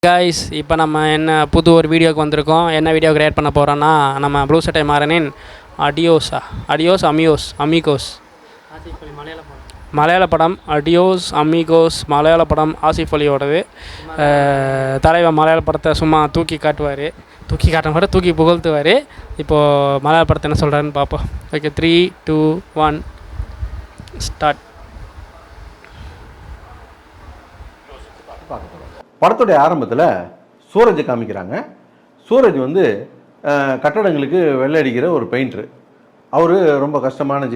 Guys இப்போ நம்ம என்ன புது ஒரு வீடியோக்கு வந்திருக்கோம். என்ன வீடியோ கிரியேட் பண்ண போகிறோன்னா, நம்ம ப்ளூ சட்டை மாறனின் அடியோஸ் அமிகோஸ் மலையாள படம் அடியோஸ் அமிகோஸ் மலையாள படம் ஆசிஃப் அலியோடது. தலைவர் மலையாள படத்தை சும்மா தூக்கி காட்ட மாட்டேன், தூக்கி புகழ்த்துவார். இப்போது மலையாள படத்தை என்ன சொல்கிறாருன்னு பார்ப்போம். Okay, 3, 2, 1 start. படத்துடைய ஆரம்பத்தில் சூரஜை காமிக்கிறாங்க. சூரஜ் வந்து கட்டடங்களுக்கு வெள்ளை அடிக்கிற ஒரு பெயிண்டரு. அவர் ரொம்ப கஷ்டமான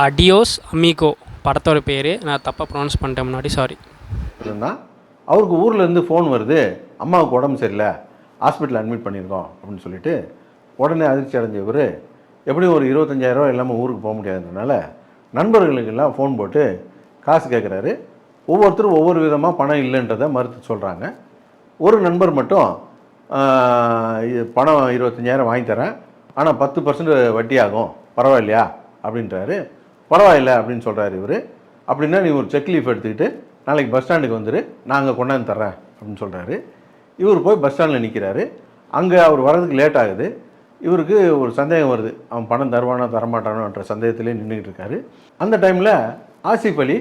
அடியோஸ் அமிகோ படத்தோட பேர். நான் தப்பாக ப்ரொனவுன்ஸ் பண்ணிட்டேன் முன்னாடி, சாரி. இருந்தால் அவருக்கு ஊர்லேருந்து ஃபோன் வருது, அம்மாவுக்கு உடம்பு சரியில்லை, ஹாஸ்பிட்டலில் அட்மிட் பண்ணியிருக்கோம் அப்படின்னு சொல்லிட்டு உடனே அதிர்ச்சி அடைஞ்சவர் எப்படியும் ஒரு 25,000 இல்லாமல் ஊருக்கு போக முடியாதுன்றனால நண்பர்களுக்கெல்லாம் ஃபோன் போட்டு காசு கேட்குறாரு. ஒவ்வொருத்தரும் ஒவ்வொரு விதமாக பணம் இல்லைன்றதை மறுத்து சொல்கிறாங்க. ஒரு நண்பர் மட்டும் பணம் 25,000 வாங்கி தரேன், ஆனால் 10% வட்டி ஆகும், பரவாயில்லையா அப்படின்றாரு. பரவாயில்ல அப்படின்னு சொல்கிறாரு இவர். அப்படின்னா நீ ஒரு செக் லீஃப் எடுத்துக்கிட்டு நாளைக்கு பஸ் ஸ்டாண்டுக்கு வந்துடு, நான் அங்கே கொண்டாந்து தர்றேன் அப்படின்னு சொல்கிறாரு. இவர் போய் பஸ் ஸ்டாண்டில் நிற்கிறாரு. அங்கே அவர் வர்றதுக்கு லேட் ஆகுது. இவருக்கு ஒரு சந்தேகம் வருது, அவன் பணம் தருவானோ தரமாட்டானோன்ற சந்தேகத்திலே நின்றுக்கிட்டு இருக்காரு. அந்த டைமில் ஆசிஃப் அலி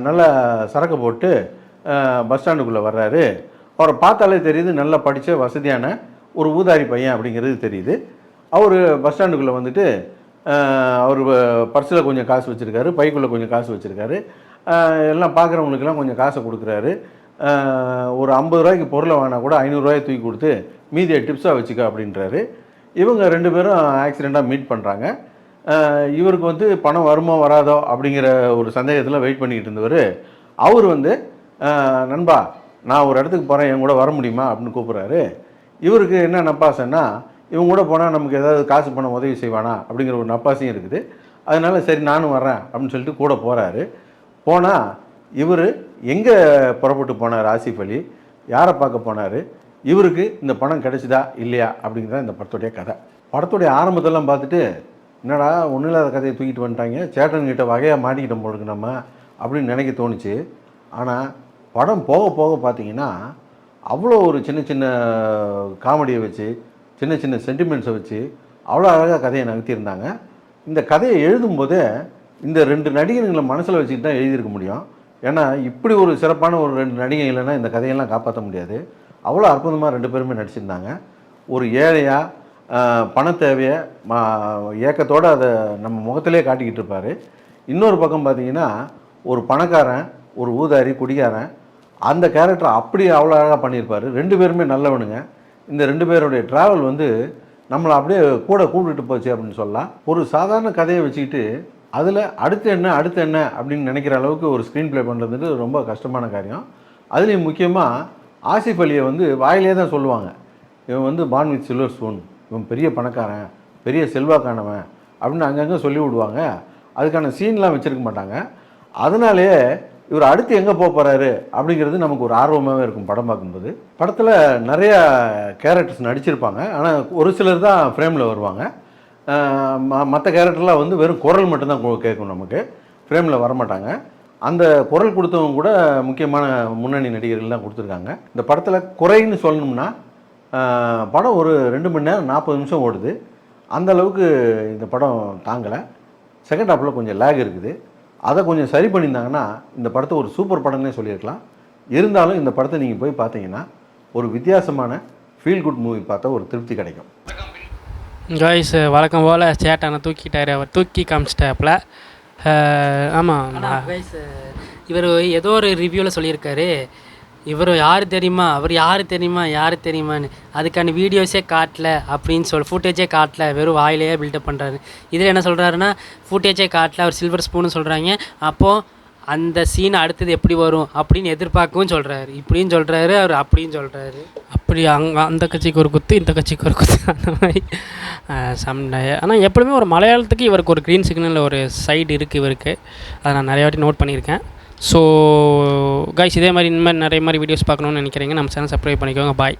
நல்லா சரக்கு போட்டு பஸ் ஸ்டாண்டுக்குள்ளே வர்றாரு. அவரை பார்த்தாலே தெரியுது, நல்லா படித்த வசதியான ஒரு ஊதாரி பையன் அப்படிங்கிறது தெரியுது. அவர் பஸ் ஸ்டாண்டுக்குள்ளே வந்துட்டு அவர் பர்ஸில் கொஞ்சம் காசு வச்சுருக்காரு, பைக்குள்ளே கொஞ்சம் காசு வச்சுருக்காரு. எல்லாம் பார்க்குறவங்களுக்கெல்லாம் கொஞ்சம் காசை கொடுக்குறாரு. ஒரு 50 ரூபாய்க்கு பொருளை வாங்கினா கூட 500 ரூபாயை தூக்கி கொடுத்து மீதியை டிப்ஸாக வச்சுக்க அப்படின்றாரு. இவங்க 2 பேரும் ஆக்சிடெண்ட்டாக மீட் பண்ணுறாங்க. இவருக்கு வந்து பணம் வருமோ வராதோ அப்படிங்கிற ஒரு சந்தேகத்தில் வெயிட் பண்ணிக்கிட்டு இருந்தவர், அவர் வந்து நண்பா நான் ஒரு இடத்துக்கு போகிறேன், என் கூட வர முடியுமா அப்படின்னு கூப்பிட்றாரு. இவருக்கு என்ன நப்பாசைன்னா, இவங்க கூட போனால் நமக்கு ஏதாவது காசு பணம் உதவி செய்வானா அப்படிங்கிற ஒரு நப்பாசையும் இருக்குது. அதனால சரி நானும் வர்றேன் அப்படின்னு சொல்லிட்டு கூட போகிறாரு. போனால் இவர் எங்கே புறப்பட்டு போனார், ஆசிஃப் அலி யாரை பார்க்க போனார், இவருக்கு இந்த பணம் கிடைச்சிதா இல்லையா அப்படிங்கிறத இந்த படத்துடைய கதை. படத்துடைய ஆரம்பத்தெல்லாம் பார்த்துட்டு என்னடா ஒன்றும் இல்லாத கதையை தூக்கிட்டு வந்துட்டாங்க, சேட்டன்கிட்ட வகையாக மாட்டிக்கிட்டோம் போலுக்கு நம்ம அப்படின்னு நினைக்க தோணுச்சு. ஆனால் படம் போக போக பார்த்தீங்கன்னா அவ்வளோ ஒரு சின்ன சின்ன காமெடியை வச்சு, சின்ன சின்ன சென்டிமெண்ட்ஸை வச்சு அவ்வளோ அழகாக கதையை நகர்த்தியிருந்தாங்க. இந்த கதையை எழுதும்போதே இந்த 2 நடிகர்களை மனசில் வச்சுக்கிட்டு தான் எழுதியிருக்க முடியும். ஏன்னா இப்படி ஒரு சிறப்பான ஒரு 2 நடிகை இல்லைன்னா இந்த கதையெல்லாம் காப்பாற்ற முடியாது. அவ்வளோ அற்புதமாக 2 பேருமே நடிச்சிருந்தாங்க. ஒரு ஏழையாக பண தேவையை ஏக்கத்தோடு அதை நம்ம முகத்திலே காட்டிக்கிட்டு இருப்பார். இன்னொரு பக்கம் பார்த்திங்கன்னா ஒரு பணக்காரன், ஒரு ஊதாரி, குடிகாரன், அந்த கேரக்டரை அப்படி அவ்வளோ அழகாக பண்ணியிருப்பார். 2 பேருமே நல்லவனுங்க. இந்த 2 பேருடைய ட்ராவல் வந்து நம்மளை அப்படியே கூட கூப்பிட்டுட்டு போச்சு அப்படின்னு சொல்லலாம். ஒரு சாதாரண கதையை வச்சுக்கிட்டு அதில் அடுத்து என்ன அப்படின்னு நினைக்கிற அளவுக்கு ஒரு ஸ்க்ரீன் ப்ளே பண்ணுறது ரொம்ப கஷ்டமான காரியம். அதுலேயும் முக்கியமாக ஆசிஃப் அலியை வந்து வாயிலே தான் சொல்லுவாங்க, இவன் வந்து பார்ன் வித் சில்வர் ஸ்பூன், இவன் பெரிய பணக்காரன், பெரிய செல்வாக்கானவன் அப்படின்னு அங்கங்கே சொல்லி விடுவாங்க. அதுக்கான சீன்லாம் வச்சுருக்க மாட்டாங்க. அதனாலேயே இவர் அடுத்து எங்கே போகிறாரு அப்படிங்கிறது நமக்கு ஒரு ஆர்வமாகவே இருக்கும் படம் பார்க்கும்போது. படத்தில் நிறையா கேரக்டர்ஸ் நடிச்சிருப்பாங்க, ஆனால் ஒரு சிலர் தான் ஃப்ரேமில் வருவாங்க. மற்ற கேரக்டர்லாம் வந்து வெறும் குரல் மட்டும்தான் கேட்கும், நமக்கு ஃப்ரேமில் வரமாட்டாங்க. அந்த குரல் கொடுத்தவங்க கூட முக்கியமான முன்னணி நடிகர்கள் தான் கொடுத்துருக்காங்க. இந்த படத்தில் குறைன்னு சொல்லணும்னா, படம் ஒரு 2 மணி நேரம் 40 நிமிஷம் ஓடுது. அந்தளவுக்கு இந்த படம் தாங்கலை. செகண்ட் ஹாஃபில் கொஞ்சம் லேக் இருக்குது. அதை கொஞ்சம் சரி பண்ணியிருந்தாங்கன்னா இந்த படத்தை ஒரு சூப்பர் படம்னே சொல்லியிருக்கலாம். இருந்தாலும் இந்த படத்தை நீங்கள் போய் பார்த்தீங்கன்னா ஒரு வித்தியாசமான ஃபீல் குட் மூவி பார்த்தா ஒரு திருப்தி கிடைக்கும். காய்ஸ் வழக்கம் போல் சேட்டானை தூக்கிட்டார், அவர் தூக்கி காமிச்சிட்டாப்பில். ஆமாம் காய்ஸ், இவர் ஏதோ ஒரு ரிவ்யூவில் சொல்லியிருக்காரு, இவர் யார் தெரியுமா, அவர் யார் தெரியுமான்னு. அதுக்கான வீடியோஸே காட்டல அப்படின்னு ஃபுட்டேஜே காட்டல, வெறும் வாயிலேயே பில்டப் பண்ணுறாரு. இதில் என்ன சொல்கிறாருன்னா, ஃபுட்டேஜே காட்டல, அவர் சில்வர் ஸ்பூன்னு சொல்கிறாங்க. அப்போது அந்த சீன் அடுத்தது எப்படி வரும் அப்படின்னு எதிர்பார்க்கவும் சொல்கிறாரு. இப்படின்னு சொல்கிறாரு, அவர் அப்படின்னு சொல்கிறாரு. அப்படி அந்த கட்சிக்கு ஒரு குத்து, இந்த கட்சிக்கு ஒரு குத்து, அந்த மாதிரி சண்டை. ஆனால் எப்பொழுதுமே ஒரு மலையாளத்துக்கு இவருக்கு ஒரு க்ரீன் சிக்னல் ஒரு சைடு இருக்குது இவருக்கு. அதை நான் நிறைய வாட்டி நோட் பண்ணியிருக்கேன். ஸோ கைஸ், இதே மாதிரி இனிமேல் நிறைய மாதிரி வீடியோஸ் பார்க்கணுன்னு நினைக்கிறீங்க, நம்ம சேனல் சப்ஸ்கிரைப் பண்ணிக்கோங்க. பாய்.